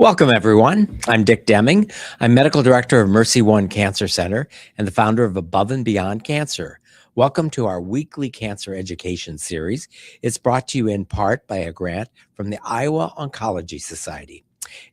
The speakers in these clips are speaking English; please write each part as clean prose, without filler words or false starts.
Welcome, everyone. I'm Dick Deming. I'm Medical Director of Mercy One Cancer Center and the founder of Above and Beyond Cancer. Welcome to our weekly cancer education series. It's brought to you in part by a grant from the Iowa Oncology Society.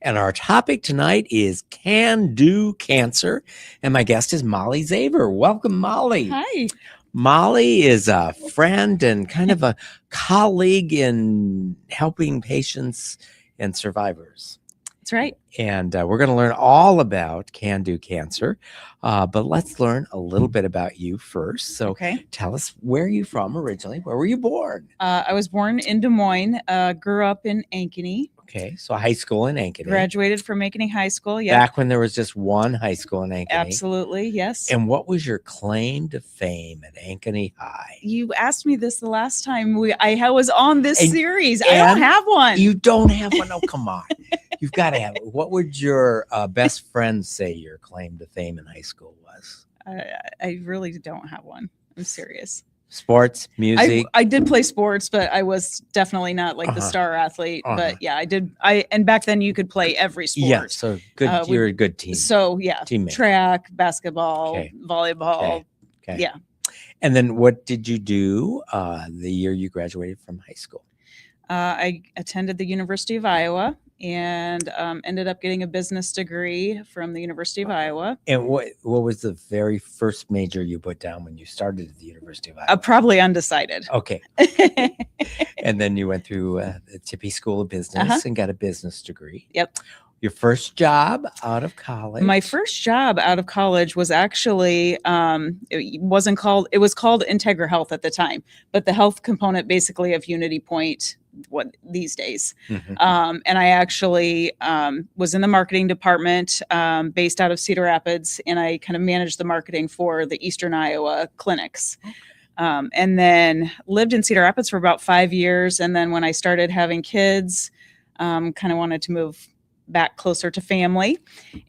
And our topic tonight is Can Do Cancer. And my guest is Molly Zaver. Welcome, Molly. Hi. Molly is a friend and kind of a colleague in helping patients and survivors. That's right. And we're going to learn all about Can Do Cancer, but let's learn a little bit about you first. So tell us, where are you from originally? Where were you born? I was born in Des Moines, grew up in Ankeny. Okay, so high school in Ankeny. Graduated from Ankeny High School, yeah. Back when there was just one high school in Ankeny. Absolutely, yes. And what was your claim to fame at Ankeny High? You asked me this the last time I was on this series. I don't have one. You don't have one? Oh, come on. You've got to have it. What would your best friend say your claim to fame in high school was? I really don't have one. I'm serious. Sports, music. I did play sports, but I was definitely not like the star athlete. But yeah, I did. And back then you could play every sport. Yeah, so good. You're a good team. So yeah, teammate. Track, basketball, volleyball. Okay. Yeah. And then what did you do the year you graduated from high school? I attended the University of Iowa and ended up getting a business degree from the University of Iowa. And what was the very first major you put down when you started at the University of Iowa? Probably undecided. Okay. And then you went through the Tippy School of Business and got a business degree. Yep. Your first job out of college? My first job out of college was actually, it was called Integra Health at the time, but the health component basically of Unity Point these days. And I actually was in the marketing department based out of Cedar Rapids, and I kind of managed the marketing for the Eastern Iowa clinics. And then lived in Cedar Rapids for about 5 years. And then when I started having kids, kind of wanted to move back closer to family.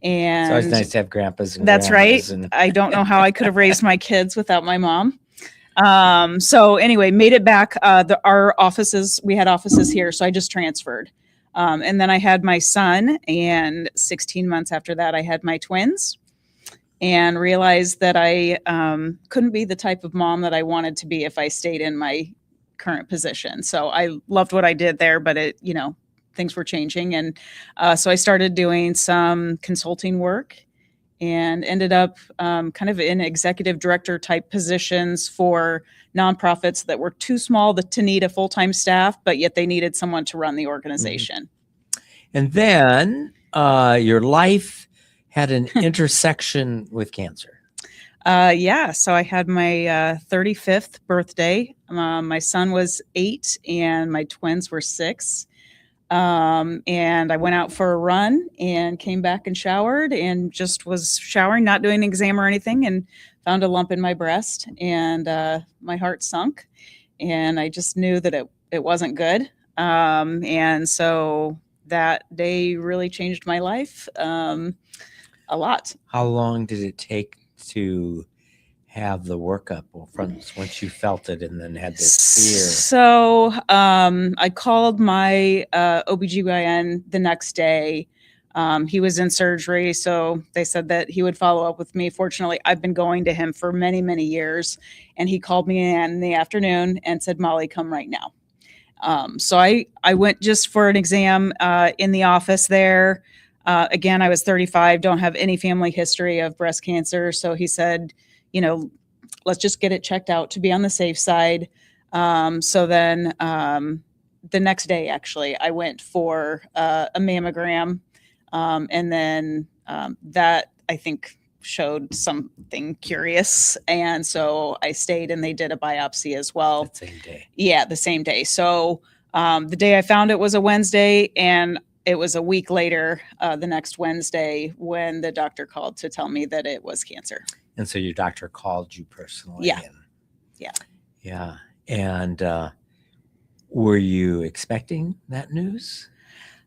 And it's always nice to have grandpas and that's right. I don't know how I could have raised my kids without my mom. So anyway, made it back. Our offices, we had offices here, so I just transferred. And then I had my son, and 16 months after that, I had my twins, and realized that I couldn't be the type of mom that I wanted to be if I stayed in my current position. So I loved what I did there, but things were changing. And so I started doing some consulting work and ended up kind of in executive director type positions for nonprofits that were too small to need a full-time staff, but yet they needed someone to run the organization. And then your life had an intersection with cancer. Yeah, so I had my 35th birthday. My son was 8 and my twins were 6. And I went out for a run and came back and showered and just was showering, not doing an exam or anything, and found a lump in my breast, and my heart sunk, and I just knew that it wasn't good. And so that day really changed my life a lot. How long did it take to have the workup once you felt it and then had this fear? So I called my OBGYN the next day. He was in surgery, so they said that he would follow up with me. Fortunately, I've been going to him for many, many years, and he called me in the afternoon and said, "Molly, come right now." So I went just for an exam in the office there. Again, I was 35, don't have any family history of breast cancer. So he said, let's just get it checked out to be on the safe side. So then the next day, actually, I went for a mammogram. And then that, I think, showed something curious. And so I stayed, and they did a biopsy as well. The same day. Yeah, the same day. So the day I found it was a Wednesday, and it was a week later, the next Wednesday, when the doctor called to tell me that it was cancer. And so your doctor called you personally? Yeah. Yeah. And were you expecting that news?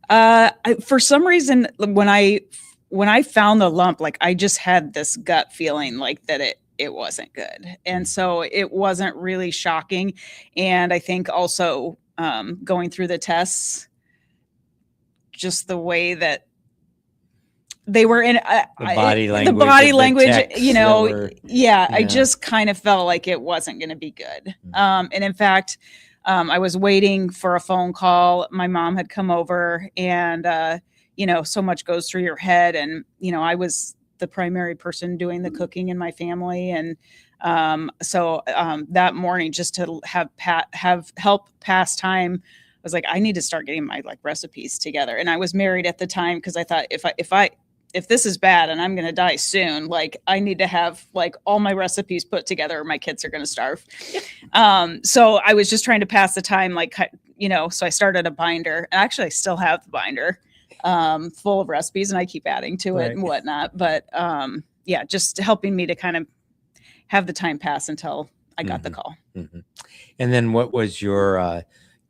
For some reason, when I found the lump, like, I just had this gut feeling like that it wasn't good. And so it wasn't really shocking. And I think also going through the tests, just the way that they were in The body language. the body of the language, texts you that know, were- yeah, I yeah. just kind of felt like it wasn't going to be good. Mhm. And in fact, I was waiting for a phone call. My mom had come over, and you know, so much goes through your head. And you know, I was the primary person doing the cooking in my family, and so that morning, just to have help pass time, I was like, I need to start getting my like recipes together. And I was married at the time, because I thought if this is bad and I'm going to die soon, like I need to have like all my recipes put together, or my kids are going to starve. So I was just trying to pass the time, like, you know, so I started a binder, and actually I still have the binder full of recipes, and I keep adding to it Right. and whatnot. But yeah, just helping me to kind of have the time pass until I got the call. Mhm. And then what was your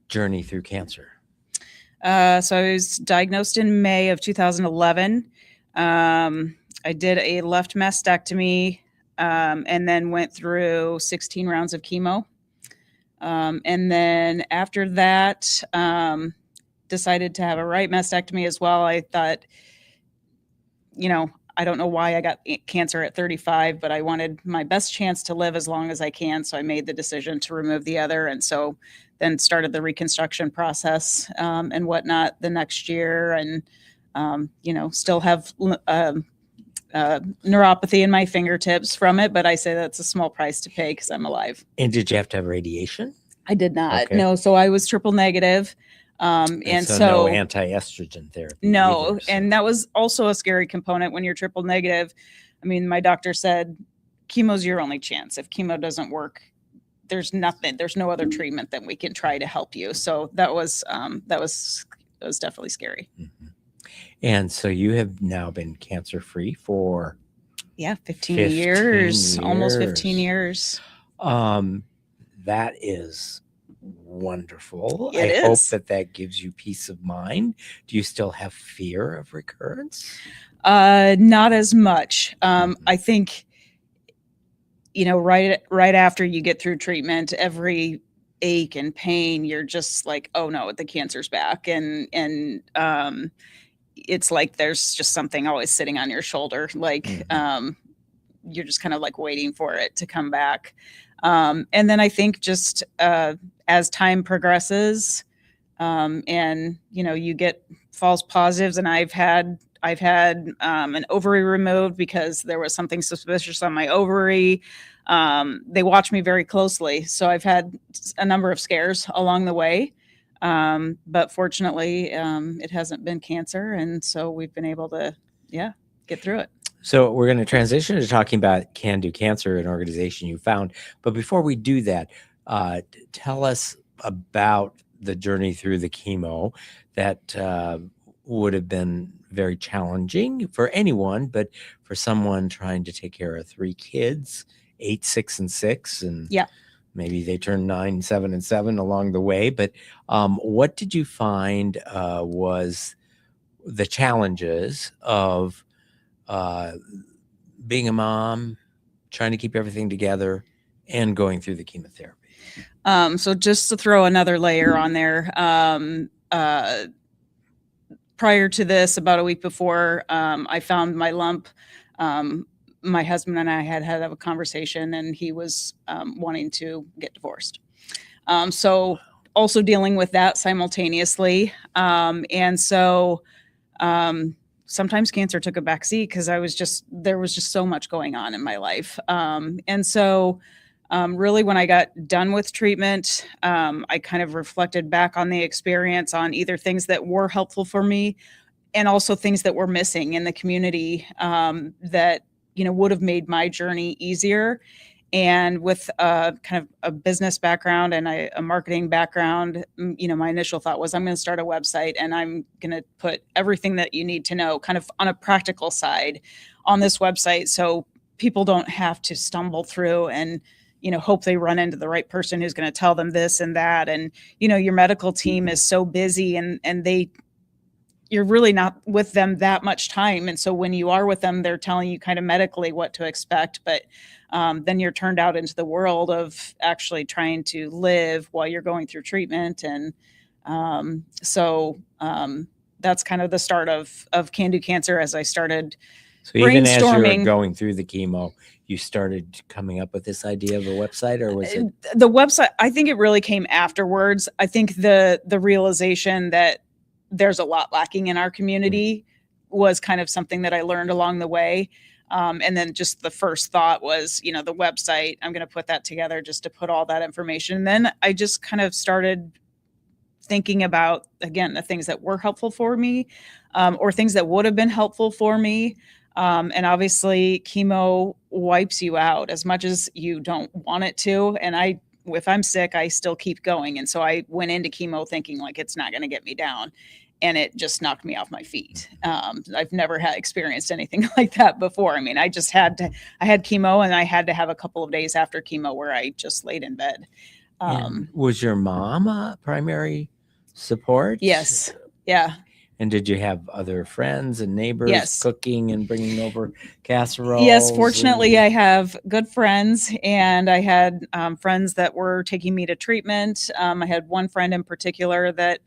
journey through cancer? So I was diagnosed in May of 2011. I did a left mastectomy, and then went through 16 rounds of chemo. And then after that, decided to have a right mastectomy as well. I thought, you know, I don't know why I got cancer at 35, but I wanted my best chance to live as long as I can. So I made the decision to remove the other. And so then started the reconstruction process and whatnot the next year. And, you know, still have neuropathy in my fingertips from it, but I say that's a small price to pay because I'm alive. And did you have to have radiation? I did not. Okay. No. So I was triple negative. And so no anti-estrogen therapy. No, either, so. and that was also a scary component when you're triple negative. I mean, my doctor said chemo's your only chance. If chemo doesn't work, there's no other treatment that we can try to help you. So that was definitely scary. Mhm. And so you have now been cancer-free for 15 15 years, almost 15 years. That is wonderful. It I hope is. that gives you peace of mind. Do you still have fear of recurrence? Not as much. I think, you know, right after you get through treatment, every ache and pain, you're just like, oh no, the cancer's back. And it's like there's just something always sitting on your shoulder. Like you're just kind of like waiting for it to come back. And then I think just as time progresses, and you know, you get false positives, and I've had an ovary removed because there was something suspicious on my ovary. They watch me very closely, so I've had a number of scares along the way. But fortunately, it hasn't been cancer, and so we've been able to, get through it. So we're going to transition to talking about Can Do Cancer, an organization you found. But before we do that, tell us about the journey through the chemo that would have been very challenging for anyone, but for someone trying to take care of 3 kids, 8, 6, and 6, and maybe they turn 9, 7, and 7 along the way. But what did you find was the challenges of being a mom, trying to keep everything together, and going through the chemotherapy? So just to throw another layer on there, prior to this, about a week before, I found my lump. My husband and I had a conversation, and he was wanting to get divorced. So also dealing with that simultaneously. And so sometimes cancer took a backseat because there was just so much going on in my life. And so really, when I got done with treatment, I kind of reflected back on the experience, on either things that were helpful for me and also things that were missing in the community that, you know, would have made my journey easier. And with kind of a business background and a marketing background, you know, my initial thought was, I'm going to start a website, and I'm going to put everything that you need to know kind of on a practical side on this website, so people don't have to stumble through and, you know, hope they run into the right person who's going to tell them this and that. And, you know, your medical team is so busy, and you're really not with them that much time. And so when you are with them, they're telling you kind of medically what to expect. But then you're turned out into the world of actually trying to live while you're going through treatment. And so that's kind of the start of Can Do Cancer as I started. So even as you were brainstorming. going through the chemo, you started coming up with this idea of a website, or was it? The website, I think it really came afterwards. I think the realization that there's a lot lacking in our community was kind of something that I learned along the way. And then just the first thought was, you know, the website, I'm going to put that together just to put all that information. And then I just kind of started thinking about, again, the things that were helpful for me, or things that would have been helpful for me. And obviously chemo wipes you out as much as you don't want it to. And if I'm sick, I still keep going. And so I went into chemo thinking like, it's not going to get me down. And it just knocked me off my feet. I've never experienced anything like that before. I mean, I had chemo, and I had to have a couple of days after chemo where I just laid in bed. Was your mom a primary support? Yes. Yeah. And did you have other friends and neighbors cooking and bringing over casseroles? Yes, fortunately, I have good friends, and I had friends that were taking me to treatment. I had one friend in particular that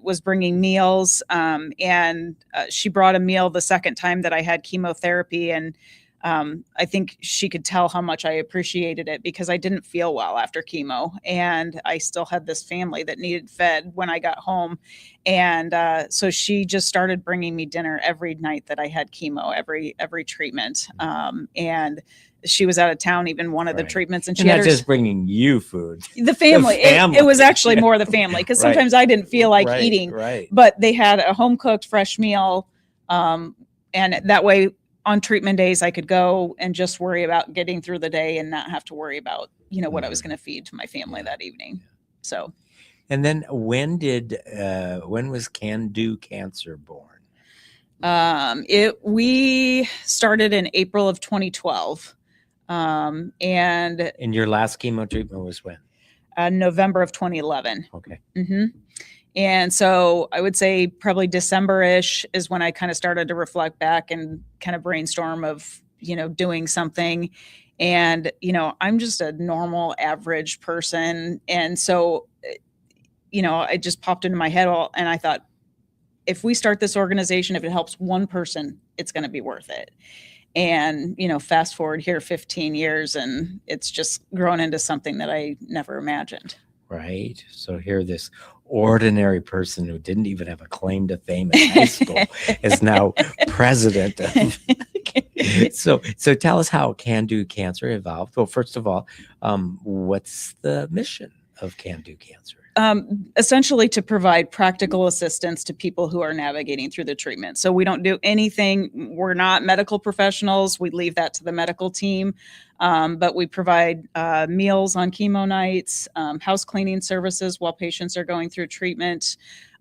was bringing meals, and she brought a meal the second time that I had chemotherapy, and I think she could tell how much I appreciated it because I didn't feel well after chemo, and I still had this family that needed fed when I got home. And so she just started bringing me dinner every night that I had chemo, every treatment. And she was out of town, even one of the treatments, and she not had just bringing you food. The family. It was actually more the family, because sometimes I didn't feel like eating. But they had a home cooked fresh meal, and that way on treatment days I could go and just worry about getting through the day and not have to worry about, you know, what I was going to feed to my family that evening. So. And then when was Can Do Cancer born? We started in April of 2012. And your last chemo treatment was when? November of 2011. Okay. Mm-hmm. And so I would say probably December-ish is when I kind of started to reflect back and kind of brainstorm of, you know, doing something. And, you know, I'm just a normal average person. And so, you know, it just popped into my head and I thought, if we start this organization, if it helps one person, it's going to be worth it. And, you know, fast forward here 15 years and it's just grown into something that I never imagined. Right. So here this ordinary person who didn't even have a claim to fame in high school is now president. So tell us how Can Do Cancer evolved. Well, first of all, what's the mission of Can Do Cancer? Essentially to provide practical assistance to people who are navigating through the treatment. So we don't do anything. We're not medical professionals. We leave that to the medical team. But we provide meals on chemo nights, house cleaning services while patients are going through treatment.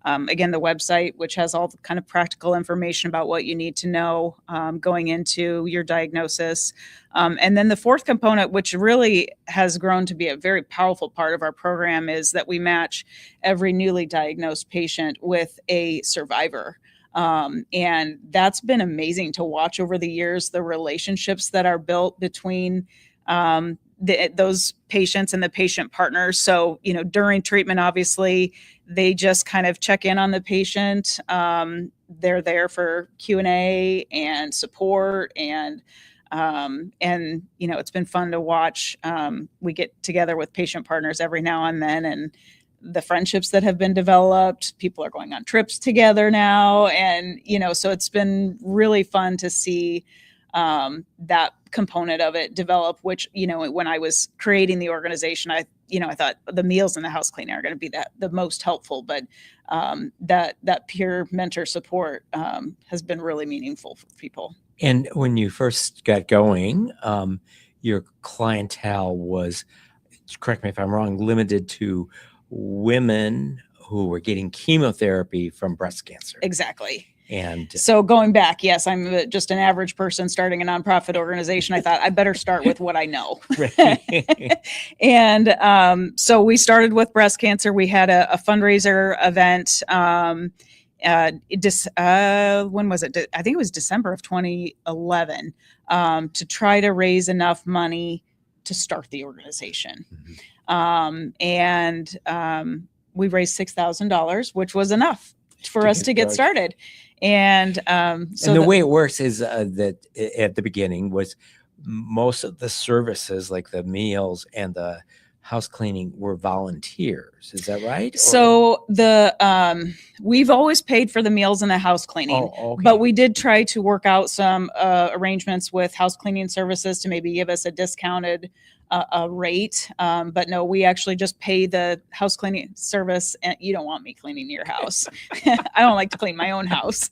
Again, the website, which has all the kind of practical information about what you need to know going into your diagnosis. And then the fourth component, which really has grown to be a very powerful part of our program, is that we match every newly diagnosed patient with a survivor. And that's been amazing to watch over the years, the relationships that are built between those patients and the patient partners. So, you know, during treatment, obviously, they just kind of check in on the patient. They're there for Q&A and support, and you know, it's been fun to watch. We get together with patient partners every now and then, and the friendships that have been developed. People are going on trips together now, and you know, so it's been really fun to see that component of it develop, which, you know, when I was creating the organization, I thought the meals and the house cleaning are going to be the most helpful, but that peer mentor support has been really meaningful for people. And when you first got going, your clientele was, correct me if I'm wrong, limited to women who were getting chemotherapy from breast cancer. Exactly. And so going back, yes, I'm just an average person starting a nonprofit organization. I thought I better start with what I know. And so we started with breast cancer. We had a fundraiser event. When was it? I think it was December of 2011, to try to raise enough money to start the organization. Mm-hmm. And we raised $6,000, which was enough for us to get started. And so and the way it works is that at the beginning was most of the services like the meals and the house cleaning were volunteers. Is that right? So we've always paid for the meals and the house cleaning, but we did try to work out some arrangements with house cleaning services to maybe give us a discounted rate. But no, we actually just pay the house cleaning service, and you don't want me cleaning your house. I don't like to clean my own house.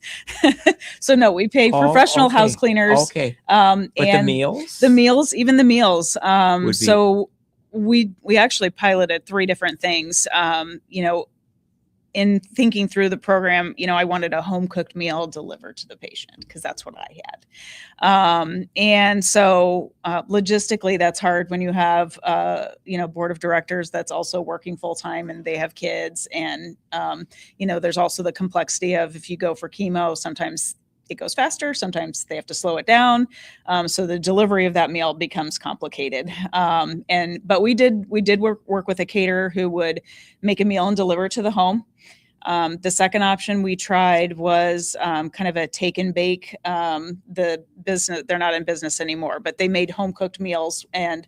So no, we pay professional house cleaners. Okay. But and the meals, even the meals. So we actually piloted 3 different things. In thinking through the program, I wanted a home cooked meal delivered to the patient because that's what I had. And so logistically, that's hard when you have, board of directors that's also working full time and they have kids. And, there's also the complexity of if you go for chemo, sometimes it goes faster. Sometimes they have to slow it down. So the delivery of that meal becomes complicated. But we did work with a caterer who would make a meal and deliver it to the home. The second option we tried was kind of a take and bake. The business, they're not in business anymore, but they made home cooked meals, and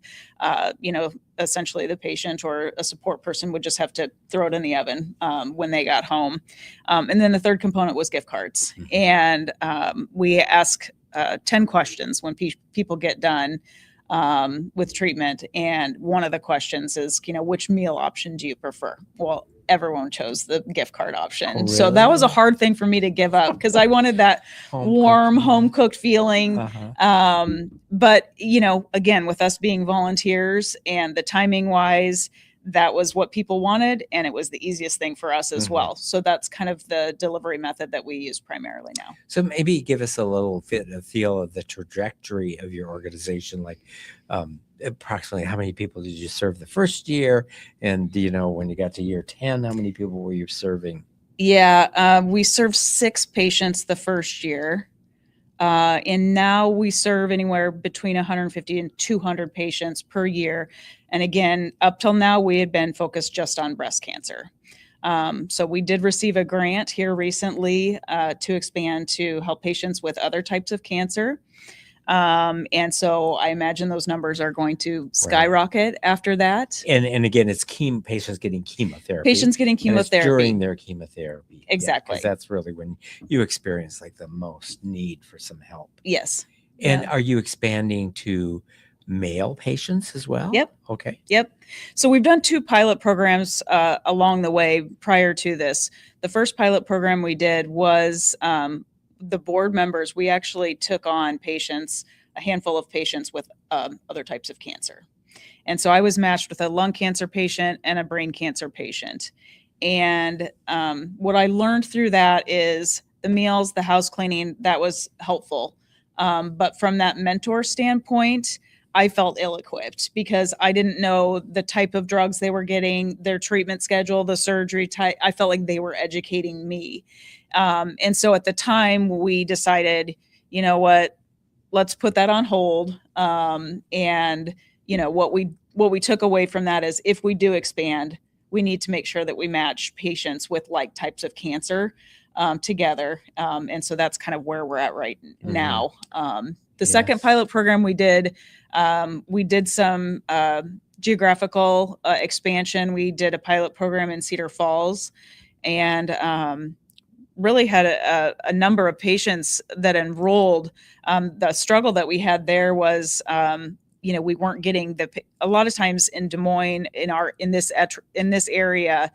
essentially the patient or a support person would just have to throw it in the oven when they got home. And then the third component was gift cards, and we ask 10 questions when people get done with treatment, and one of the questions is, which meal option do you prefer? Well, everyone chose the gift card option. Oh, really? So that was a hard thing for me to give up because I wanted that warm home cooked feeling. But, again, with us being volunteers and the timing wise, that was what people wanted. And it was the easiest thing for us as well. So that's kind of the delivery method that we use primarily now. So maybe give us a little feel of the trajectory of your organization, like approximately how many people did you serve the first year? And when you got to year 10, how many people were you serving? Yeah, we served 6 patients the first year. And now we serve anywhere between 150 and 200 patients per year. And again, up till now, we had been focused just on breast cancer. So we did receive a grant here recently to expand to help patients with other types of cancer. And so I imagine those numbers are going to skyrocket after that. And again, it's patients getting chemotherapy. Patients getting chemotherapy. And it's during their chemotherapy. Exactly. Because that's really when you experience like the most need for some help. Yes. And are you expanding to male patients as well? Yep. Okay. Yep. So we've done 2 pilot programs along the way prior to this. The first pilot program we did was the board members. We actually took on a handful of patients with other types of cancer. And so I was matched with a lung cancer patient and a brain cancer patient. And what I learned through that is the meals, the house cleaning, that was helpful. But from that mentor standpoint, I felt ill-equipped because I didn't know the type of drugs they were getting, their treatment schedule, the surgery type. I felt like they were educating me. And so at the time we decided, you know what, let's put that on hold. And what we took away from that is if we do expand, we need to make sure that we match patients with like types of cancer together. And so that's kind of where we're at right now. The second pilot program we did some geographical expansion. We did a pilot program in Cedar Falls, and really had a number of patients that enrolled. The struggle that we had there was, we weren't getting a lot of times in Des Moines in this area,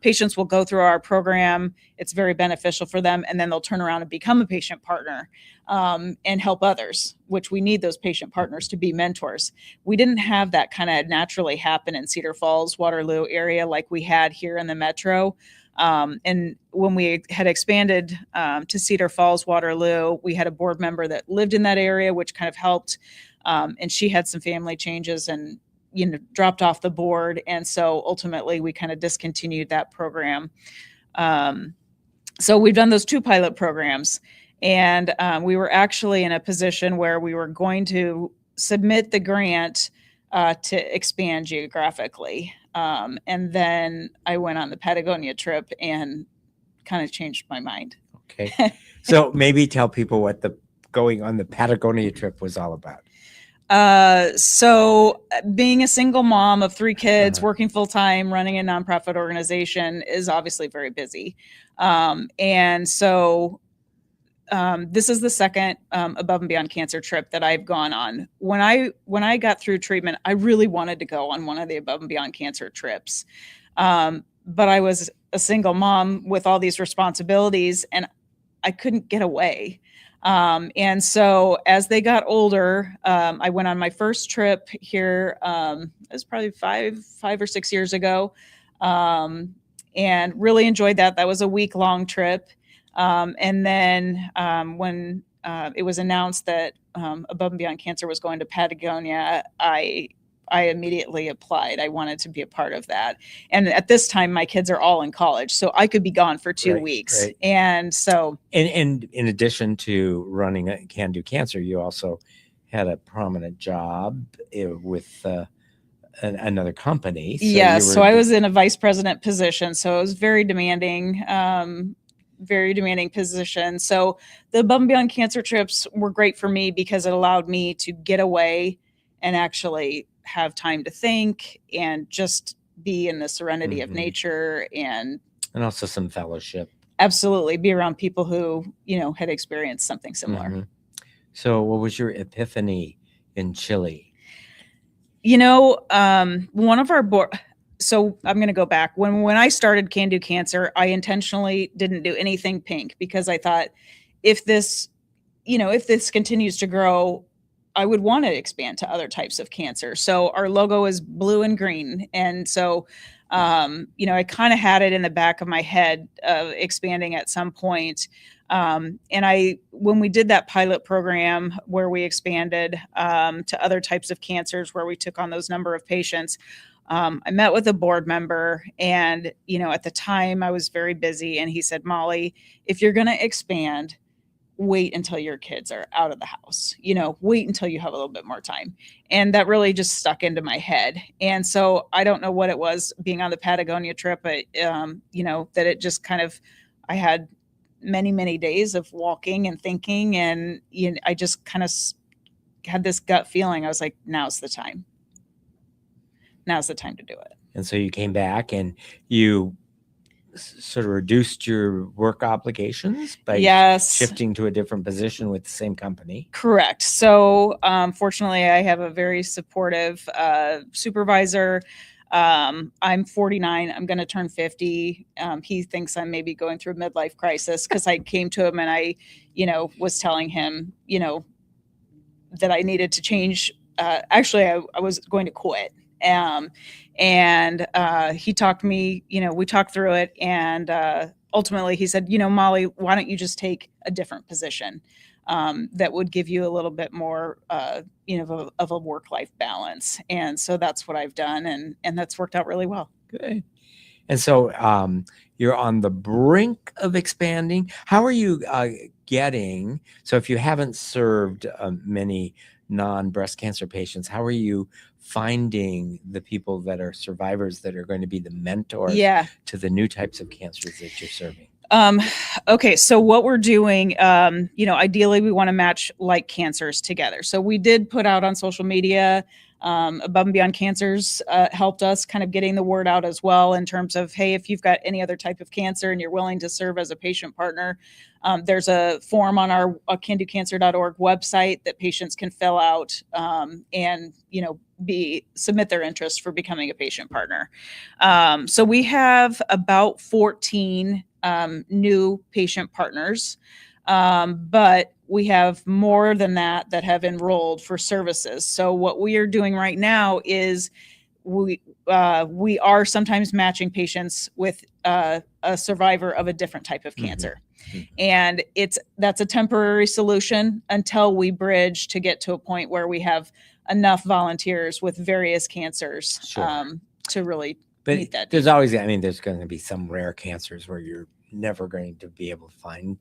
patients will go through our program. It's very beneficial for them, and then they'll turn around and become a patient partner and help others, which we need those patient partners to be mentors. We didn't have that kind of naturally happen in Cedar Falls, Waterloo area like we had here in the metro. And when we had expanded to Cedar Falls, Waterloo, we had a board member that lived in that area, which kind of helped. And she had some family changes and, dropped off the board. And so ultimately we kind of discontinued that program. So we've done those 2 pilot programs, and we were actually in a position where we were going to submit the grant to expand geographically. And then I went on the Patagonia trip and kind of changed my mind. Okay. So maybe tell people what the going on the Patagonia trip was all about. So being a single mom of 3 kids, Uh-huh. working full time, running a nonprofit organization is obviously very busy. And so this is the second Above and Beyond Cancer trip that I've gone on. When I got through treatment, I really wanted to go on one of the Above and Beyond Cancer trips, but I was a single mom with all these responsibilities, and I couldn't get away. And so as they got older, I went on my first trip here. It was probably five or 6 years ago, and really enjoyed that. That was a week-long trip. And then when it was announced that Above and Beyond Cancer was going to Patagonia, I immediately applied. I wanted to be a part of that. And at this time, my kids are all in college, so I could be gone for 2 weeks. Right. And so, And in addition to running Can Do Cancer, you also had a prominent job with another company. So yes, so I was in a vice president position, so it was very demanding position. So the Above and Beyond Cancer trips were great for me because it allowed me to get away and actually have time to think and just be in the serenity of nature and also some fellowship. Absolutely, be around people who, had experienced something similar. So what was your epiphany in Chile? One of our board. So I'm going to go back. When I started Can Do Cancer, I intentionally didn't do anything pink because I thought if this continues to grow, I would want to expand to other types of cancer. So our logo is blue and green. And so, I kind of had it in the back of my head of expanding at some point. And when we did that pilot program where we expanded to other types of cancers, where we took on those number of patients, I met with a board member, and, at the time I was very busy, and he said, Molly, if you're going to expand, wait until your kids are out of the house, wait until you have a little bit more time. And that really just stuck into my head. And so I don't know what it was being on the Patagonia trip, but, that it just kind of, I had many, many days of walking and thinking, and I just kind of had this gut feeling. I was like, now's the time. Now's the time to do it. And so you came back and you sort of reduced your work obligations by shifting to a different position with the same company. Correct. So fortunately, I have a very supportive supervisor. I'm 49. I'm going to turn 50. He thinks I'm maybe going through a midlife crisis because I came to him and I, was telling him, that I needed to change. Actually, I was going to quit. And he talked to me, we talked through it. And ultimately he said, Molly, why don't you just take a different position that would give you a little bit more, of a work-life balance. And so that's what I've done. And that's worked out really well. Good. And so you're on the brink of expanding. How are you getting, so if you haven't served many non-breast cancer patients, how are you finding the people that are survivors that are going to be the mentors to the new types of cancers that you're serving? Okay, so what we're doing, ideally we want to match like cancers together. So we did put out on social media, Above and Beyond Cancers helped us kind of getting the word out as well in terms of, hey, if you've got any other type of cancer and you're willing to serve as a patient partner, there's a form on our candocancer.org website that patients can fill out and, submit their interest for becoming a patient partner. So we have about 14 new patient partners, but we have more than that have enrolled for services. So what we are doing right now is we are sometimes matching patients with a survivor of a different type of cancer. And that's a temporary solution until we bridge to get to a point where we have enough volunteers with various cancers to really meet that. There's always, there's going to be some rare cancers where you're never going to be able to find.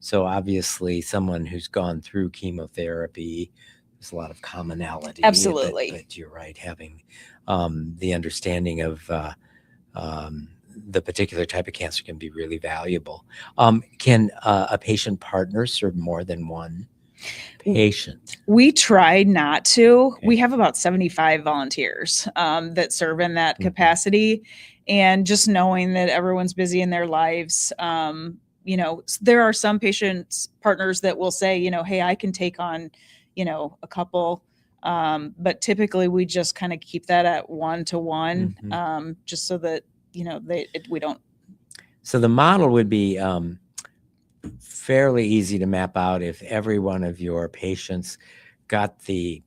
So obviously someone who's gone through chemotherapy, there's a lot of commonality. Absolutely. But you're right, having the understanding of the particular type of cancer can be really valuable. Can a patient partner serve more than one patient? We tried not to. Okay. We have about 75 volunteers that serve in that Mhm. capacity. And just knowing that everyone's busy in their lives, there are some patients partners that will say, hey, I can take on, a couple. But typically we just kind of keep that at 1-to-1, just so that, we don't. So the model would be fairly easy to map out if every one of your patients got the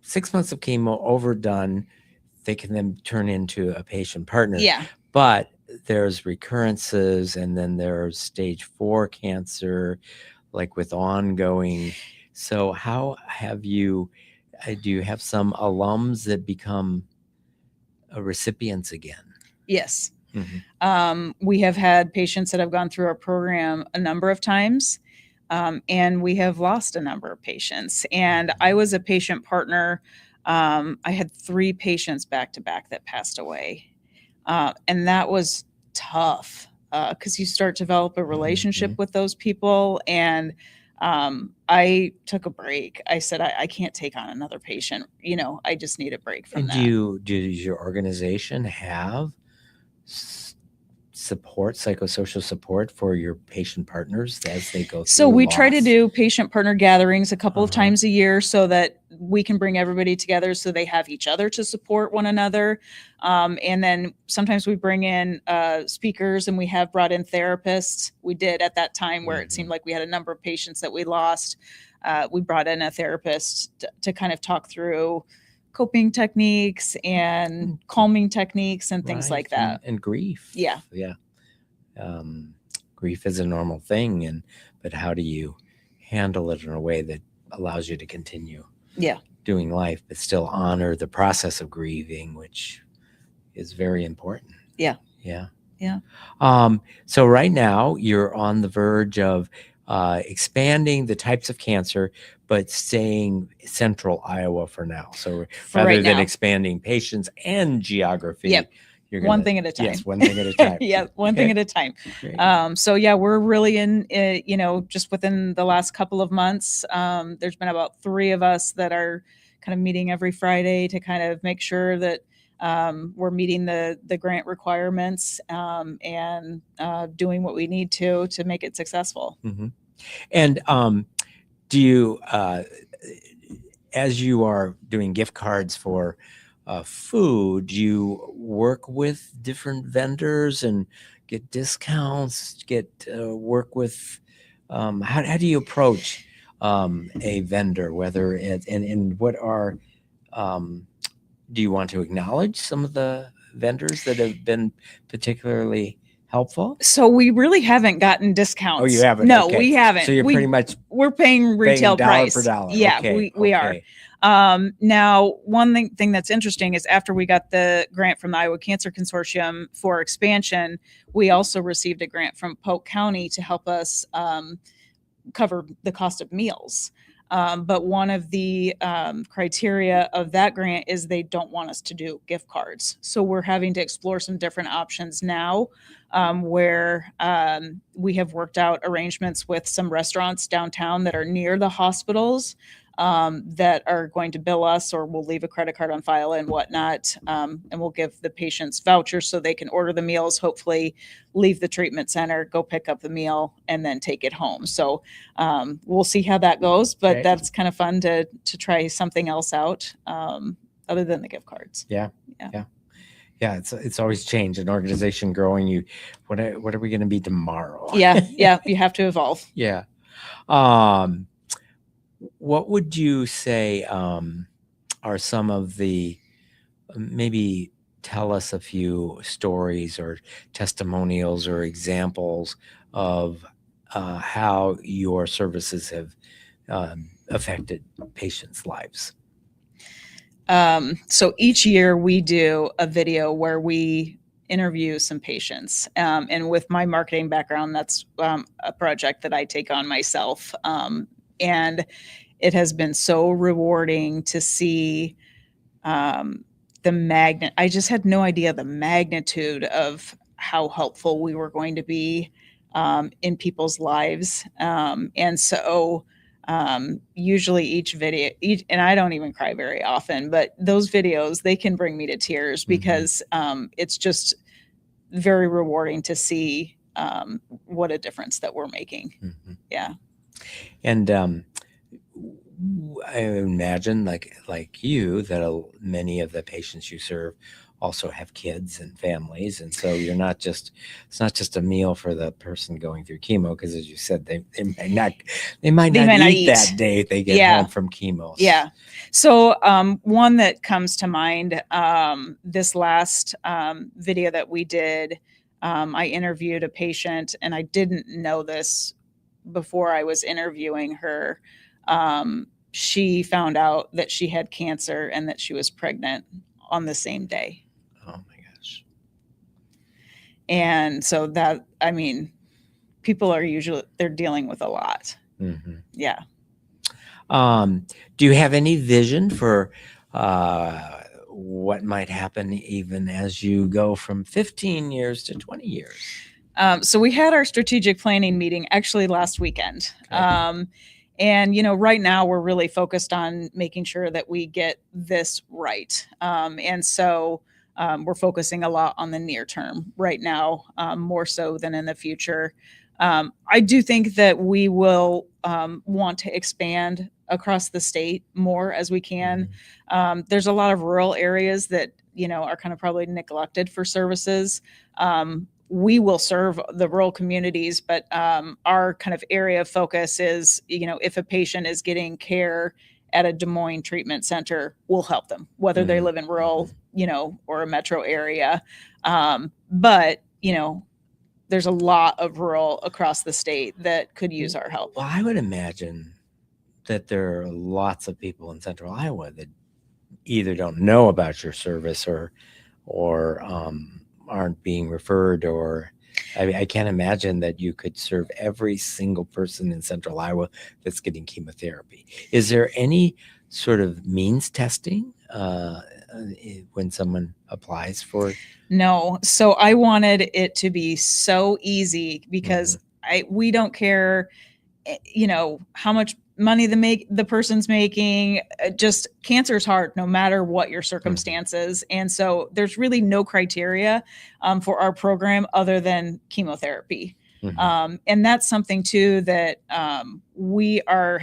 6 months of chemo overdone. They can then turn into a patient partner. Yeah. But there's recurrences, and then there's stage 4 cancer, like with ongoing. So how have you, do you have some alums that become recipients again? Yes. We have had patients that have gone through our program a number of times, and we have lost a number of patients. And I was a patient partner. I had 3 patients back to back that passed away. And that was tough because you start to develop a relationship with those people. And I took a break. I said, I can't take on another patient. I just need a break from And that. does your organization have support, psychosocial support for your patient partners as they go through So we try to loss? do patient partner gatherings a couple of times a year so that we can bring everybody together so they have each other to support one another. And then sometimes we bring in speakers, and we have brought in therapists. We did at that time where it seemed like we had a number of patients that we lost. We brought in a therapist to kind of talk through coping techniques and calming techniques and things like that. And grief. Yeah. Grief is a normal thing, but how do you handle it in a way that allows you to continue doing life, but still honor the process of grieving, which is very important. Yeah. So right now you're on the verge of expanding the types of cancer, but staying central Iowa for now. So rather than expanding patients and geography, you're one thing at a time. Yes, one thing at a time. One thing at a time. So we're really in, just within the last couple of months, there's been about 3 of us that are kind of meeting every Friday to kind of make sure that we're meeting the grant requirements and doing what we need to make it successful. And do you, as you are doing gift cards for food, you work with different vendors and get discounts, work with, how do you approach a vendor, whether it, and what are, do you want to acknowledge some of the vendors that have been particularly helpful? So we really haven't gotten discounts. Oh, you haven't? No, Okay. we haven't. So we're paying retail price. Per dollar. Yeah, Okay. we are. Now, one thing that's interesting is after we got the grant from the Iowa Cancer Consortium for expansion, we also received a grant from Polk County to help us cover the cost of meals. But one of the criteria of that grant is they don't want us to do gift cards. So we're having to explore some different options now, where we have worked out arrangements with some restaurants downtown that are near the hospitals that are going to bill us, or we'll leave a credit card on file and whatnot. And we'll give the patients vouchers so they can order the meals, hopefully leave the treatment center, go pick up the meal, and then take it home. So we'll see how that goes, but that's kind of fun to try something else out other than the gift cards. Yeah. It's always change. An organization growing. What are we going to be tomorrow? Yeah. You have to evolve. Yeah. What would you say are some of the, maybe tell us a few stories or testimonials or examples of how your services have affected patients' lives? So each year we do a video where we interview some patients. And with my marketing background, that's a project that I take on myself. And it has been so rewarding to see I just had no idea the magnitude of how helpful we were going to be in people's lives. And so usually each video, and I don't even cry very often, but those videos, they can bring me to tears because it's just very rewarding to see what a difference that we're making. Yeah. And I imagine like you that many of the patients you serve also have kids and families, and so it's not just a meal for the person going through chemo, because as you said, they might not eat that day if they get home from chemo. Yeah. So one that comes to mind, this last video that we did, I interviewed a patient, and I didn't know this before I was interviewing her. She found out that she had cancer and that she was pregnant on the same day. Oh my gosh. And so that, I mean, people are they're dealing with a lot. Yeah. Do you have any vision for what might happen even as you go from 15 years to 20 years? So we had our strategic planning meeting actually last weekend. Okay. And, right now we're really focused on making sure that we get this right. And so we're focusing a lot on the near term right now, more so than in the future. I do think that we will want to expand across the state more as we can. There's a lot of rural areas that, are kind of probably neglected for services. We will serve the rural communities, but our kind of area of focus is, if a patient is getting care at a Des Moines treatment center, we'll help them, whether they live in rural, or a metro area. But, there's a lot of rural across the state that could use our help. Well, I would imagine that there are lots of people in central Iowa that either don't know about your service or aren't being referred, or I can't imagine that you could serve every single person in central Iowa that's getting chemotherapy. Is there any sort of means testing when someone applies for? No. So I wanted it to be so easy because we don't care, how much money the person's making. Just cancer is hard no matter what your circumstances. And so there's really no criteria for our program other than chemotherapy. And that's something too that we are,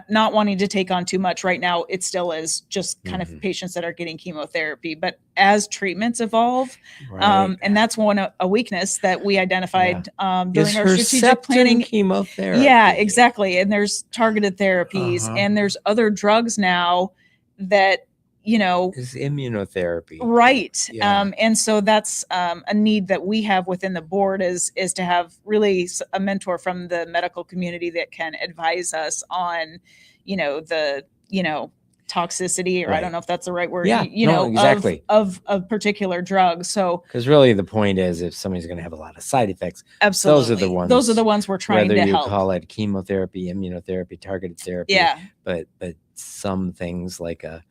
not wanting to take on too much right now. It still is just kind of patients that are getting chemotherapy, but as treatments evolve, and that's a weakness that we identified during our strategic planning. Chemotherapy. Yeah, exactly. And there's targeted therapies, and there's other drugs now that, is immunotherapy. Right. Yeah. And so that's a need that we have within the board is to have really a mentor from the medical community that can advise us on, the, toxicity, or I don't know if that's the right word, exactly. of particular drugs. So, because really the point is, if somebody's going to have a lot of side effects, absolutely, those are the ones we're trying to help. Whether you call it chemotherapy, immunotherapy, targeted therapy, but some things like an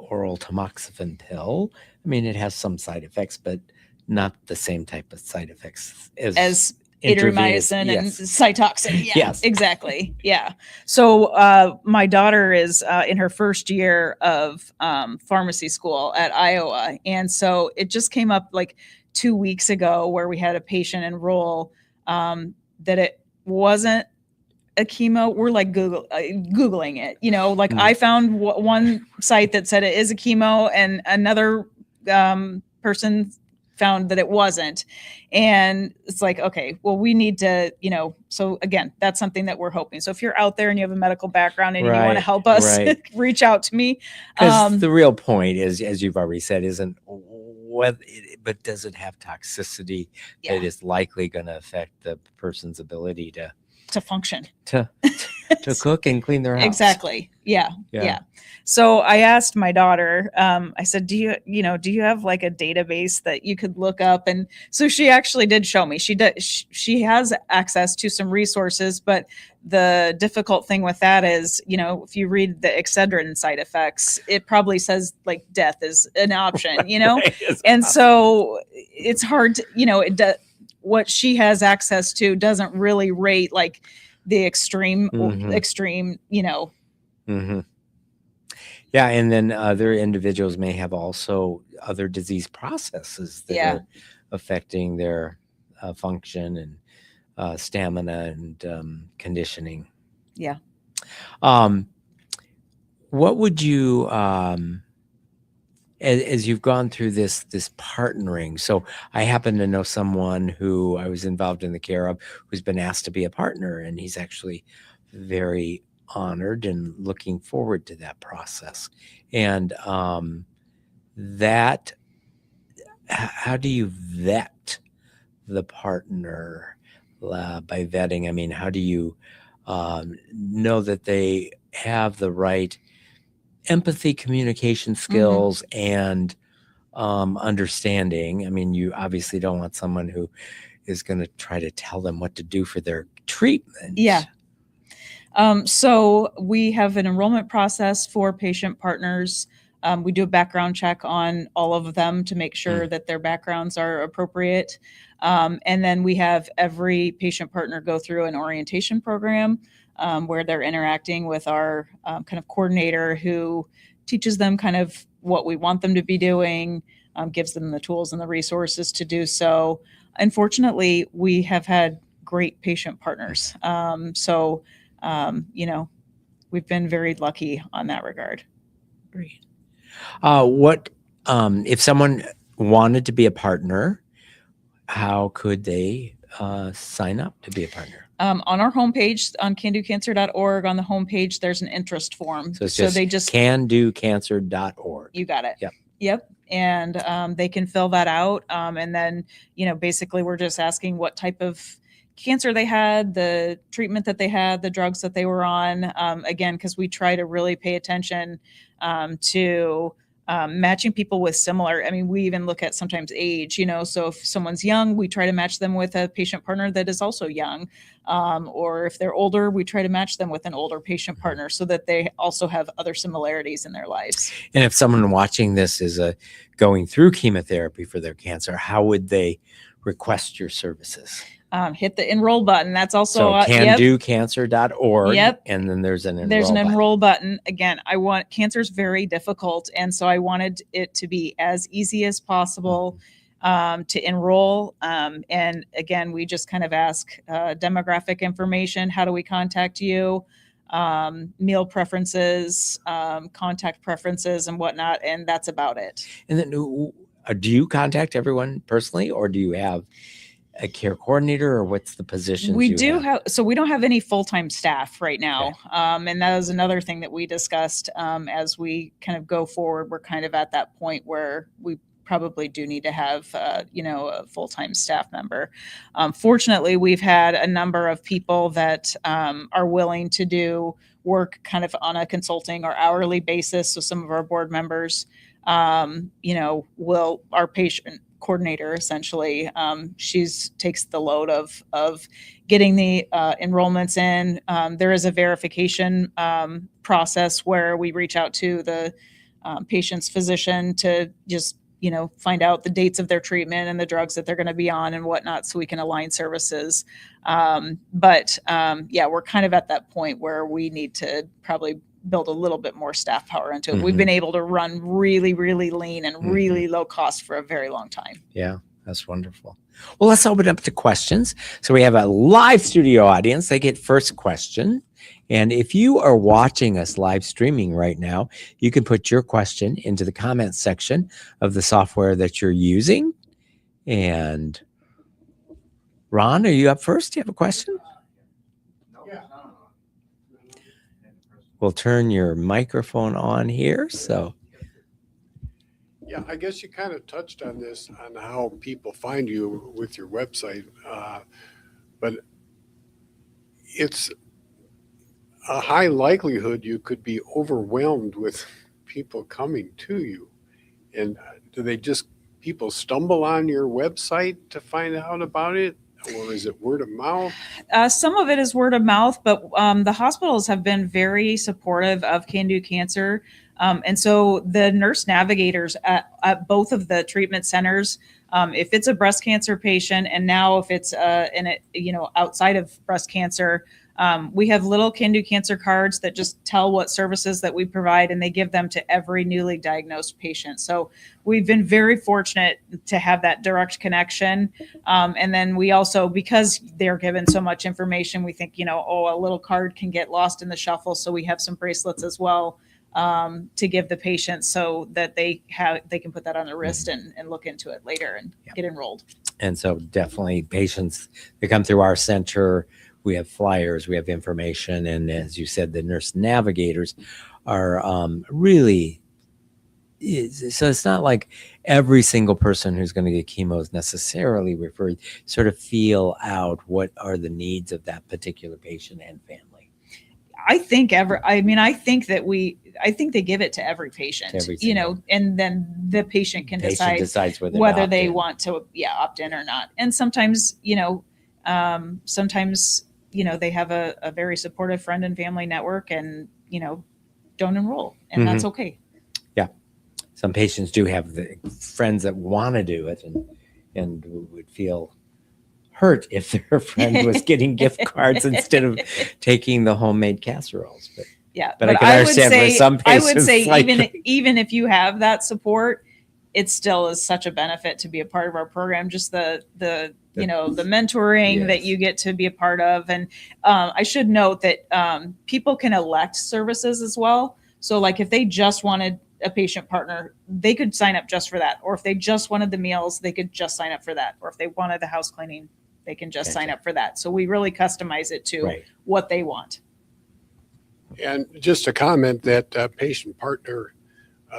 oral tamoxifen pill, I mean, it has some side effects, but not the same type of side effects as erythromycin and Cytoxan. Yeah, yes, exactly. Yeah. So my daughter is in her first year of pharmacy school at Iowa. And so it just came up like 2 weeks ago where we had a patient enroll that it wasn't a chemo. We're like Googling it, I found one site that said it is a chemo, and another person found that it wasn't. And it's like, okay, well, we need to, so again, that's something that we're hoping. So if you're out there and you have a medical background and you want to help us, reach out to me. Because the real point is, as you've already said, isn't whether, but does it have toxicity that is likely going to affect the person's ability to function, to cook and clean their house. Exactly. Yeah. Yeah. Yeah. So I asked my daughter, I said, do you have like a database that you could look up? And so she actually did show me. She has access to some resources, but the difficult thing with that is, if you read the Excedrin side effects, it probably says like death is an option, Right, it's and awesome. so it's hard to, what she has access to doesn't really rate like the extreme, extreme, Mhm. Yeah, and then other individuals may have also other disease processes that Yeah. are affecting their function and stamina and conditioning. Yeah. What would you, as you've gone through this partnering? So I happen to know someone who I was involved in the care of who's been asked to be a partner, and he's actually very honored and looking forward to that process. And that, how do you vet the partner by vetting? I mean, how do you know that they have the right empathy, communication skills, and understanding? I mean, you obviously don't want someone who is going to try to tell them what to do for their treatment. Yeah. So we have an enrollment process for patient partners. We do a background check on all of them to make sure that their backgrounds are appropriate. And then we have every patient partner go through an orientation program where they're interacting with our kind of coordinator who teaches them kind of what we want them to be doing, gives them the tools and the resources to do so. Unfortunately, we have had great patient partners. We've been very lucky on that regard. Great. What if someone wanted to be a partner? How could they sign up to be a partner? On our homepage, on candocancer.org, on the homepage, there's an interest form. So it's just candocancer.org. You got it. Yep. Yep. And they can fill that out. And then, basically we're just asking what type of cancer they had, the treatment that they had, the drugs that they were on. Again, because we try to really pay attention to matching people with similar. I mean, we even look at sometimes age, so if someone's young, we try to match them with a patient partner that is also young. Or if they're older, we try to match them with an older patient partner so that they also have other similarities in their lives. And if someone watching this is going through chemotherapy for their cancer, how would they request your services? Hit the enroll button. That's also candocancer.org. Yep. And then there's an enroll button. Again, cancer's very difficult. And so I wanted it to be as easy as possible to enroll. And again, we just kind of ask demographic information. How do we contact you? Meal preferences, contact preferences and whatnot. And that's about it. And then do you contact everyone personally, or do you have a care coordinator, or what's the position? We do have, so we don't have any full-time staff right now. Okay. And that is another thing that we discussed as we kind of go forward. We're kind of at that point where we probably do need to have, a full-time staff member. Fortunately, we've had a number of people that are willing to do work kind of on a consulting or hourly basis. So some of our board members, our patient coordinator, essentially, she's takes the load of getting the enrollments in. There is a verification process where we reach out to the patient's physician to just find out the dates of their treatment and the drugs that they're going to be on and whatnot, so we can align services. But we're kind of at that point where we need to probably build a little bit more staff power into it. We've been able to run really, really lean and really low cost for a very long time. Yeah, that's wonderful. Well, let's open up to questions. So we have a live studio audience. They get first question. And if you are watching us live streaming right now, you can put your question into the comments section of the software that you're using. And Ron, are you up first? Do you have a question? We'll turn your microphone on here. So, yeah, I guess you kind of touched on this, on how people find you with your website, but it's a high likelihood you could be overwhelmed with people coming to you. And do they just, people stumble on your website to find out about it? Or is it word of mouth? Some of it is word of mouth, but the hospitals have been very supportive of Can Do Cancer. And so the nurse navigators at both of the treatment centers, if it's a breast cancer patient, and now if it's outside of breast cancer, we have little Can Do Cancer cards that just tell what services that we provide, and they give them to every newly diagnosed patient. So we've been very fortunate to have that direct connection. And then we also, because they're given so much information, we think, a little card can get lost in the shuffle. So we have some bracelets as well to give the patient so that they can put that on their wrist and look into it later and get enrolled. And so definitely patients that come through our center, we have flyers, we have information. And as you said, the nurse navigators are really, so it's not like every single person who's going to get chemo is necessarily referred, sort of feel out what are the needs of that particular patient and family. I think they give it to every patient, and then the patient can decides whether they want to opt in or not. And sometimes, they have a very supportive friend and family network and, don't enroll, and that's okay. Yeah. Some patients do have the friends that want to do it and would feel hurt if their friend was getting gift cards instead of taking the homemade casseroles. But I can understand for some patients. I would say even if you have that support, it still is such a benefit to be a part of our program. Just the mentoring that you get to be a part of. And I should note that people can elect services as well. So like if they just wanted a patient partner, they could sign up just for that. Or if they just wanted the meals, they could just sign up for that. Or if they wanted the house cleaning, they can just sign up for that. So we really customize it to what they want. And just a comment that patient partner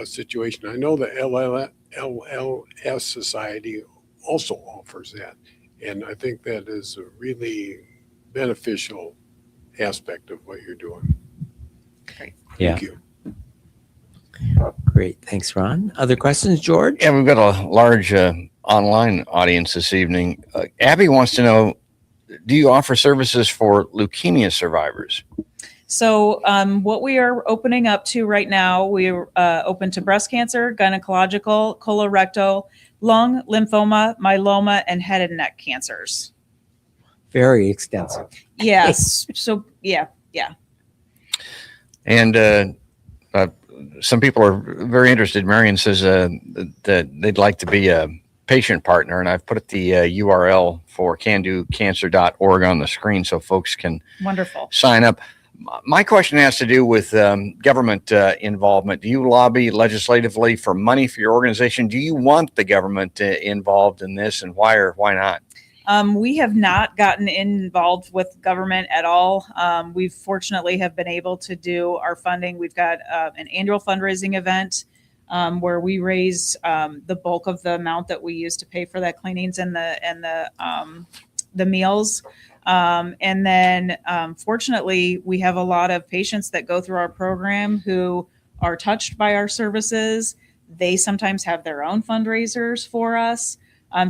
situation, I know the LLS Society also offers that. And I think that is a really beneficial aspect of what you're doing. Great. Thank you. Great. Thanks, Ron. Other questions, George? Yeah, we've got a large online audience this evening. Abby wants to know, do you offer services for leukemia survivors? So what we are opening up to right now, we're open to breast cancer, gynecological, colorectal, lung, lymphoma, myeloma, and head and neck cancers. Very extensive. Yes. So, yeah. And some people are very interested. Marion says that they'd like to be a patient partner, and I've put the URL for candocancer.org on the screen so folks can sign up. My question has to do with government involvement. Do you lobby legislatively for money for your organization? Do you want the government involved in this, and why or why not? We have not gotten involved with government at all. We fortunately have been able to do our funding. We've got an annual fundraising event where we raise the bulk of the amount that we use to pay for that cleanings and the meals. And then fortunately, we have a lot of patients that go through our program who are touched by our services. They sometimes have their own fundraisers for us.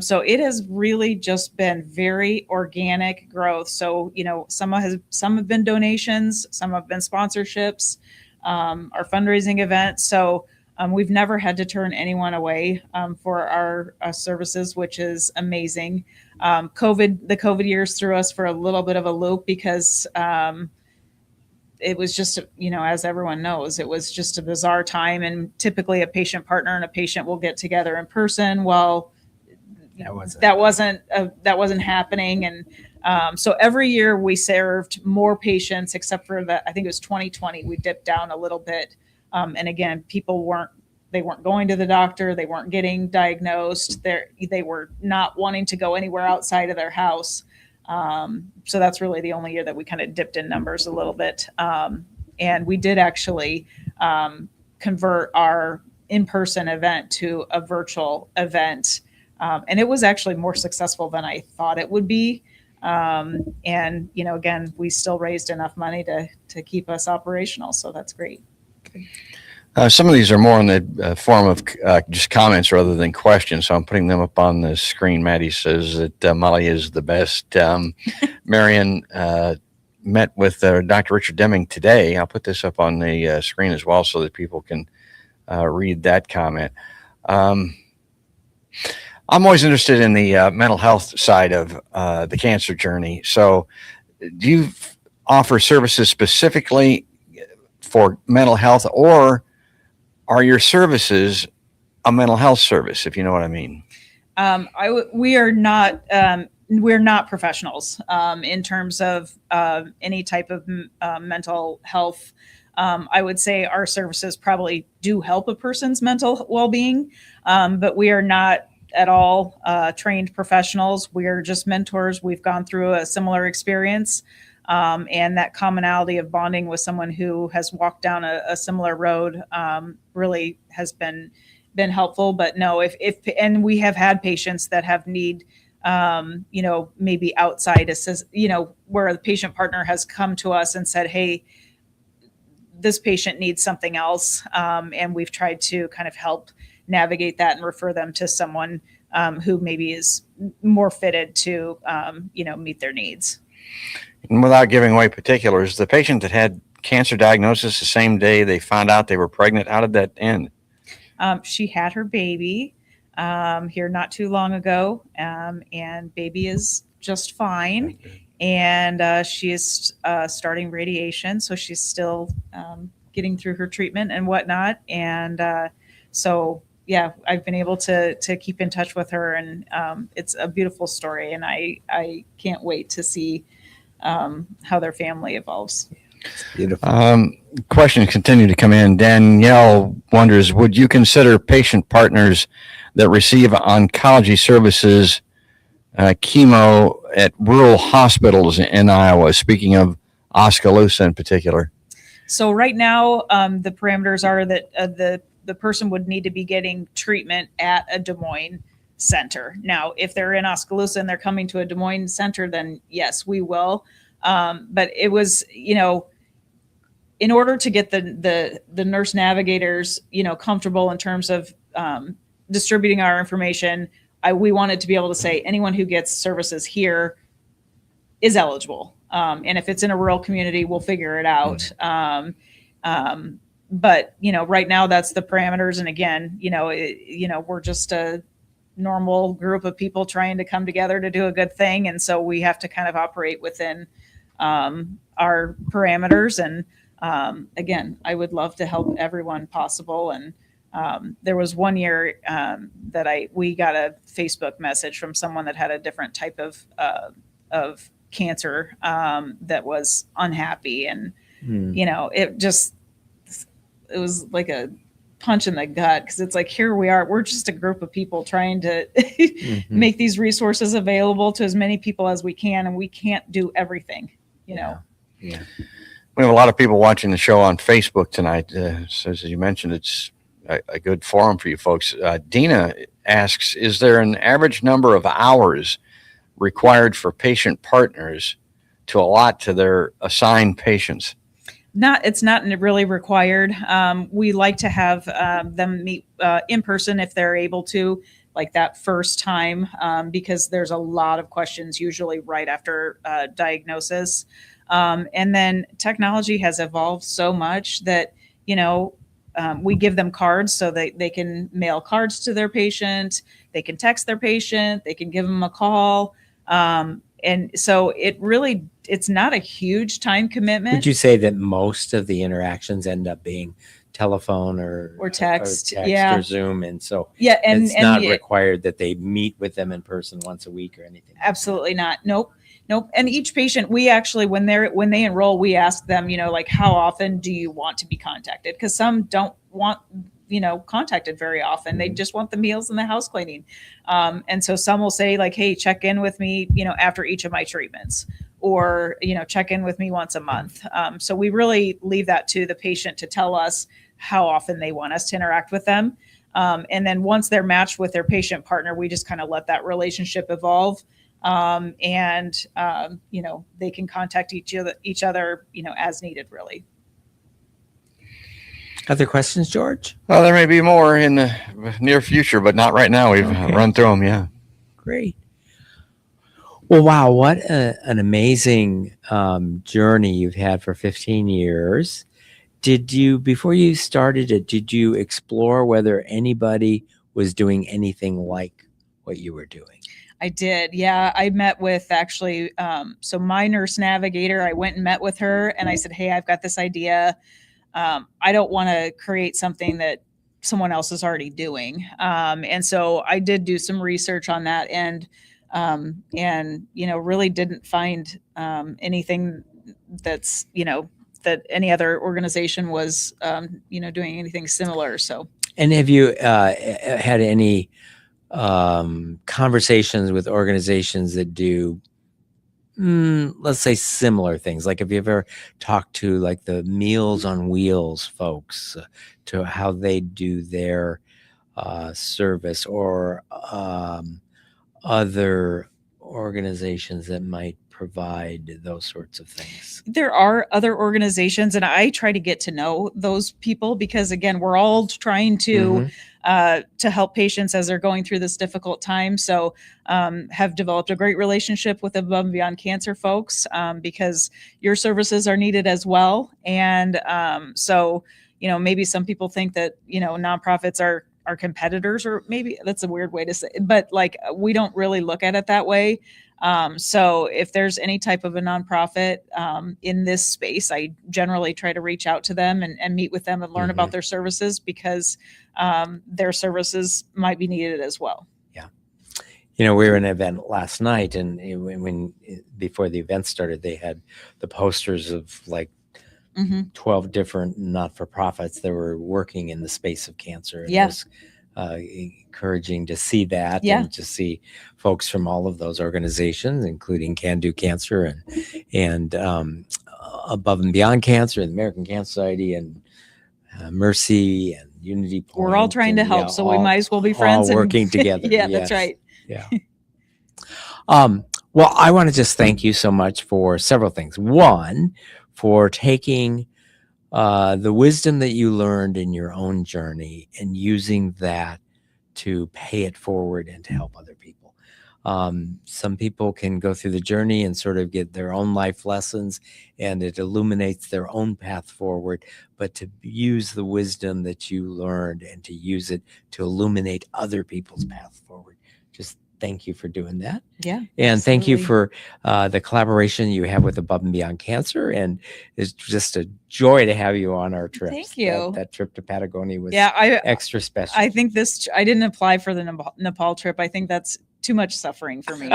So it has really just been very organic growth. So, some have been donations, some have been sponsorships, our fundraising events. So we've never had to turn anyone away for our services, which is amazing. The COVID years threw us for a little bit of a loop because it was just, as everyone knows, it was just a bizarre time. And typically a patient partner and a patient will get together in person. Well, that wasn't happening. And so every year we served more patients, except for I think it was 2020, we dipped down a little bit. And again, people weren't going to the doctor. They weren't getting diagnosed. They were not wanting to go anywhere outside of their house. So that's really the only year that we kind of dipped in numbers a little bit. And we did actually convert our in-person event to a virtual event. And it was actually more successful than I thought it would be. And, again, we still raised enough money to keep us operational. So that's great. Some of these are more in the form of just comments rather than questions, so I'm putting them up on the screen. Maddie says that Molly is the best. Marion met with Dr. Richard Deming today. I'll put this up on the screen as well so that people can read that comment. I'm always interested in the mental health side of the cancer journey. So do you offer services specifically for mental health, or are your services a mental health service, if you know what I mean? We're not professionals in terms of any type of mental health. I would say our services probably do help a person's mental well-being, but we are not at all trained professionals. We are just mentors. We've gone through a similar experience. And that commonality of bonding with someone who has walked down a similar road really has been helpful. But no, and we have had patients that have need, maybe outside assist, where the patient partner has come to us and said, hey, this patient needs something else. And we've tried to kind of help navigate that and refer them to someone who maybe is more fitted to, meet their needs. And without giving away particulars, the patient that had cancer diagnosis the same day they found out they were pregnant, how did that end? She had her baby here not too long ago, and baby is just fine. And she is starting radiation, so she's still getting through her treatment and whatnot. And so, yeah, I've been able to keep in touch with her, and it's a beautiful story. And I can't wait to see how their family evolves. Beautiful. Questions continue to come in. Danielle wonders, would you consider patient partners that receive oncology services, chemo at rural hospitals in Iowa? Speaking of Oskaloosa in particular. So right now, the parameters are that the person would need to be getting treatment at a Des Moines center. Now, if they're in Oskaloosa and they're coming to a Des Moines center, then yes, we will. But it was, in order to get the nurse navigators, comfortable in terms of distributing our information, we wanted to be able to say anyone who gets services here is eligible. And if it's in a rural community, we'll figure it out. But, right now that's the parameters. And again, we're just a normal group of people trying to come together to do a good thing. And so we have to kind of operate within our parameters. And again, I would love to help everyone possible. And there was one year that we got a Facebook message from someone that had a different type of cancer that was unhappy. And, it was like a punch in the gut, because it's like, here we are, we're just a group of people trying to make these resources available to as many people as we can, and we can't do everything. Yeah. We have a lot of people watching the show on Facebook tonight. So as you mentioned, it's a good forum for you folks. Dina asks, is there an average number of hours required for patient partners to allot to their assigned patients? It's not really required. We like to have them meet in person if they're able to, like that first time, because there's a lot of questions usually right after diagnosis. And then technology has evolved so much that, we give them cards so that they can mail cards to their patient, they can text their patient, they can give them a call. And so it's not a huge time commitment. Would you say that most of the interactions end up being telephone or text, or Zoom? And so and it's not required that they meet with them in person once a week or anything. Absolutely not. Nope. And each patient, we actually, when they enroll, we ask them, like, how often do you want to be contacted? Because some don't want contacted very often. They just want the meals and the house cleaning. And so some will say, like, hey, check in with me, after each of my treatments, or, check in with me once a month. So we really leave that to the patient to tell us how often they want us to interact with them. And then once they're matched with their patient partner, we just kind of let that relationship evolve. They can contact each other, as needed, really. Other questions, George? Well, there may be more in the near future, but not right now. We've Okay. run through them. Yeah. Great. Well, wow, what an amazing journey you've had for 15 years. Before you started it, did you explore whether anybody was doing anything like what you were doing? I did. Yeah. I met with actually, so my nurse navigator, I went and met with her and I said, hey, I've got this idea. I don't want to create something that someone else is already doing. And so I did do some research on that and really didn't find anything that's, that any other organization was, doing anything similar. So. And have you had any conversations with organizations that do, let's say, similar things? Like, have you ever talked to like the Meals on Wheels folks to how they do their service, or other organizations that might provide those sorts of things? There are other organizations, and I try to get to know those people because, again, we're all trying to help patients as they're going through this difficult time. So, have developed a great relationship with Above and Beyond Cancer folks because your services are needed as well. And maybe some people think that nonprofits are competitors, or maybe that's a weird way to say it, but like we don't really look at it that way. So if there's any type of a nonprofit in this space, I generally try to reach out to them and meet with them and learn about their services because their services might be needed as well. Yeah. We were in an event last night, and before the event started, they had the posters of like 12 different not-for-profits that were working in the space of cancer. And it was encouraging to see that and to see folks from all of those organizations, including Can Do Cancer and Above and Beyond Cancer and the American Cancer Society and Mercy and Unity Point. We're all trying to help, so we might as well be friends. All working together. Yeah, that's right. Yeah. Well, I want to just thank you so much for several things. One, for taking the wisdom that you learned in your own journey and using that to pay it forward and to help other people. Some people can go through the journey and sort of get their own life lessons, and it illuminates their own path forward. But to use the wisdom that you learned and to use it to illuminate other people's path forward. Just thank you for doing that. Yeah. And thank you absolutely. for the collaboration you have with Above and Beyond Cancer. And it's just a joy to have you on our trip. Thank you. That trip to Patagonia was extra special. I think I didn't apply for the Nepal trip. I think that's too much suffering for me.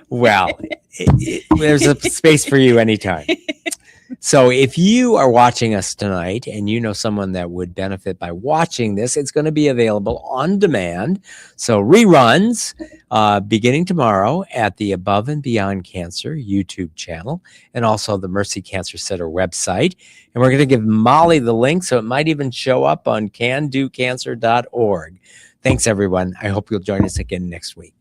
Well, there's a space for you anytime. So if you are watching us tonight and you know someone that would benefit by watching this, it's going to be available on demand. So reruns beginning tomorrow at the Above and Beyond Cancer YouTube channel and also the Mercy Cancer Center website. And we're going to give Molly the link, so it might even show up on candocancer.org. Thanks, everyone. I hope you'll join us again next week.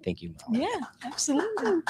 Thank you, Molly. Yeah, absolutely.